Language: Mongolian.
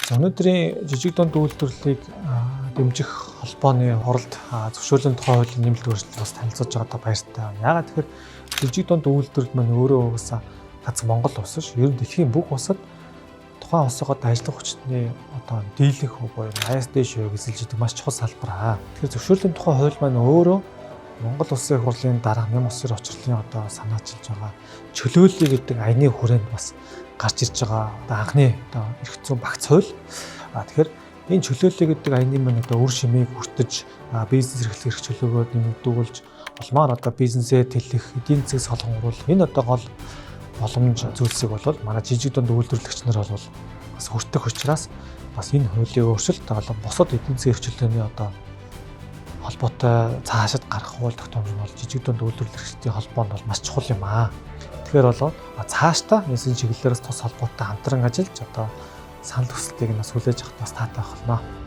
За өнөөдрийн жижиг дунд үйлдвэрлэлийг дэмжих холбооны хуралд зөвшөөрлийн тухай хуулийн нэмэлт өөрчлөлт бас танилцуулж байгаадаа баяртай байна. Яагаад тэгэхээр жижиг дунд үйлдвэрлэлд маань өөрөө угаасаа ганц Монгол улс ш. Ер нь дэлхийн бүх улсад тухайн улсыгоо ажиллах хүчний одоо дийлэнх буюу ISD шивэг эзэлж идэг маш чухал салбар. Тэгэхээр зөвшөөрлийн тухай хууль маань өөрөө Монгол улсын хурлын дараа ням усрын очрлын одоо санаачилж байгаа чөлөөллийг гэдэг аяны хүрээнд бас гарч ирж байгаа одоо анхны одоо эрх зүйн багц хууль. Тэгэхээр энэ чөлөөллийг гэдэг аяны маань одоо үр шимийг хүртэж бизнес эрхлэх эрх чөлөөгөө нэмэгдүүлж улмаар одоо бизнесээ тэлэх, эдийн засгийг солонгоруул энэ одоо гол боломж зүйлсийг бол манай жижиг дунд үйлдвэрлэгч нар бол бас хүртэх учраас бас энэ хуулийн өөрчлөлт болон бусад эдийн засгийн эрх чөлөөний одоо холбоотой цаашид гарах хууль тогтоомж нь бол жижиг дунд үйлдвэрлэгчдийн холбоонд бол маш чухал юм аа. Тэгэхээр бол цаашдаа энэ чиглэлээрээс тус холбоотой хамтран ажиллаж одоо санал хүсэлтийг нь бас хүлээж авах бас таатай байна.